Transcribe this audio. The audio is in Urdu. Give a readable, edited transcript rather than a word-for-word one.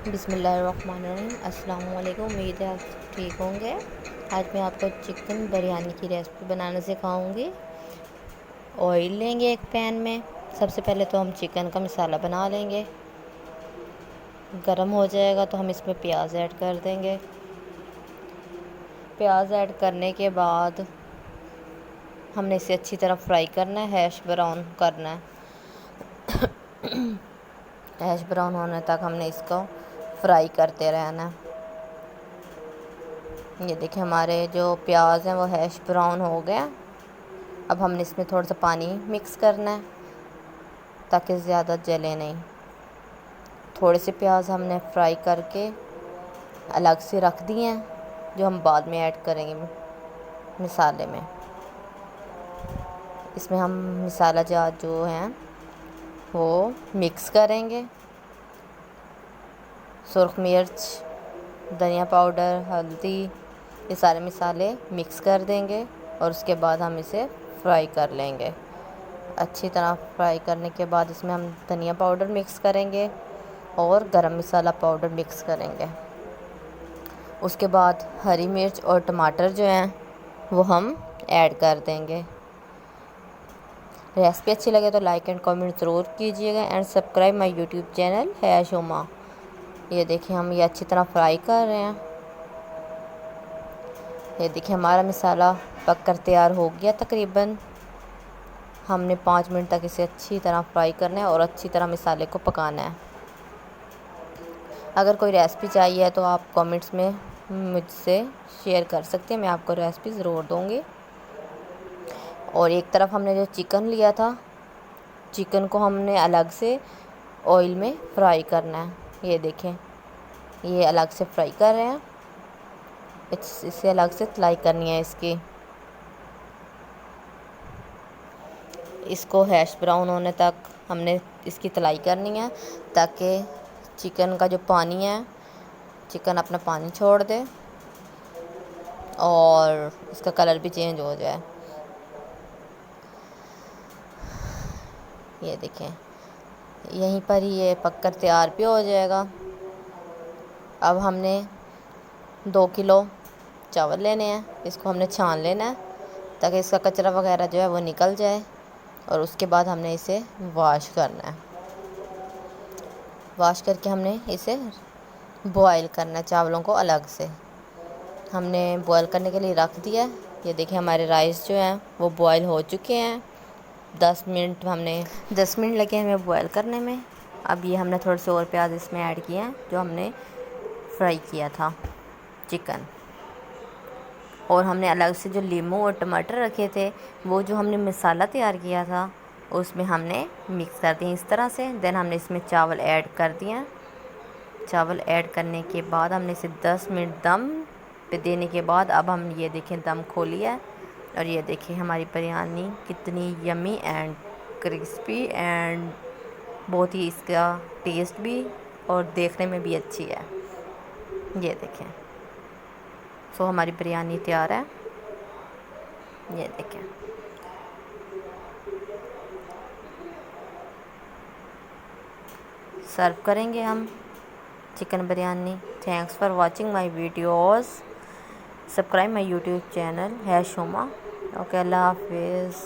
بسم اللہ الرحمن الرحیم۔ السلام علیکم، امید ہے آپ ٹھیک ہوں گے۔ آج میں آپ کو چکن بریانی کی ریسپی بنانا سکھاؤں گی۔ آئل لیں گے ایک پین میں۔ سب سے پہلے تو ہم چکن کا مسالہ بنا لیں گے۔ گرم ہو جائے گا تو ہم اس میں پیاز ایڈ کر دیں گے۔ پیاز ایڈ کرنے کے بعد ہم نے اسے اچھی طرح فرائی کرنا ہے، ہیش براؤن کرنا ہے۔ ہیش براؤن ہونے تک ہم نے اس کو فرائی کرتے رہنا ہے۔ یہ دیکھیں ہمارے جو پیاز ہیں وہ ہیش براؤن ہو گیا۔ اب ہم نے اس میں تھوڑا سا پانی مکس کرنا ہے تاکہ زیادہ جلے نہیں۔ تھوڑے سے پیاز ہم نے فرائی کر کے الگ سے رکھ دیے ہیں، جو ہم بعد میں ایڈ کریں گے مسالے میں۔ اس میں ہم مسالہ جات جو ہیں وہ مکس کریں گے۔ سرخ مرچ، دھنیا پاؤڈر، ہلدی، یہ سارے مسالے مکس کر دیں گے اور اس کے بعد ہم اسے فرائی کر لیں گے۔ اچھی طرح فرائی کرنے کے بعد اس میں ہم دھنیا پاؤڈر مکس کریں گے اور گرم مسالہ پاؤڈر مکس کریں گے۔ اس کے بعد ہری مرچ اور ٹماٹر جو ہیں وہ ہم ایڈ کر دیں گے۔ ریسپی اچھی لگے تو لائک اینڈ کامنٹ ضرور کیجیے گا and subscribe my YouTube channel Haya Shama. یہ دیکھیں ہم یہ اچھی طرح فرائی کر رہے ہیں۔ یہ دیکھیں ہمارا مسالہ پک کر تیار ہو گیا تقریباً۔ ہم نے 5 منٹ تک اسے اچھی طرح فرائی کرنا ہے اور اچھی طرح مسالے کو پکانا ہے۔ اگر کوئی ریسپی چاہیے تو آپ کامنٹس میں مجھ سے شیئر کر سکتے ہیں، میں آپ کو ریسپی ضرور دوں گی۔ اور ایک طرف ہم نے جو چکن لیا تھا، چکن کو ہم نے الگ سے آئل میں فرائی کرنا ہے۔ یہ دیکھیں یہ الگ سے فرائی کر رہے ہیں، اسے الگ سے تلائی کرنی ہے اس کی۔ اس کو ہیش براؤن ہونے تک ہم نے اس کی تلائی کرنی ہے تاکہ چکن کا جو پانی ہے، چکن اپنا پانی چھوڑ دے اور اس کا کلر بھی چینج ہو جائے۔ یہ دیکھیں یہیں پر ہی یہ پک کر تیار بھی ہو جائے گا۔ اب ہم نے 2 کلو چاول لینے ہیں، اس کو ہم نے چھان لینا ہے تاکہ اس کا کچرا وغیرہ جو ہے وہ نکل جائے، اور اس کے بعد ہم نے اسے واش کرنا ہے۔ واش کر کے ہم نے اسے بوائل کرنا ہے چاولوں کو الگ سے۔ ہم نے بوائل کرنے کے لیے رکھ دیا ہے۔ یہ دیکھیں ہمارے رائس جو ہیں وہ بوائل ہو چکے ہیں۔ 10 منٹ لگے ہمیں بوائل کرنے میں۔ اب یہ ہم نے تھوڑے سے اور پیاز اس میں ایڈ کیے ہیں جو ہم نے فرائی کیا تھا چکن، اور ہم نے الگ سے جو لیموں اور ٹماٹر رکھے تھے وہ جو ہم نے مسالہ تیار کیا تھا اس میں ہم نے مکس کر دیں اس طرح سے۔ دین ہم نے اس میں چاول ایڈ کر دیا۔ چاول ایڈ کرنے کے بعد ہم نے اسے 10 منٹ دم پہ دینے کے بعد اب ہم یہ دیکھیں دم کھولی ہے، اور یہ دیکھیں ہماری بریانی کتنی یمی اینڈ کرسپی اینڈ بہت ہی اس کا ٹیسٹ بھی اور دیکھنے میں بھی اچھی ہے۔ یہ دیکھیں سو ہماری بریانی تیار ہے۔ یہ دیکھیں سرو کریں گے ہم chicken biryani. Thanks for watching my videos, subscribe my YouTube channel Haya Shama. Okay, اللہ حافظ۔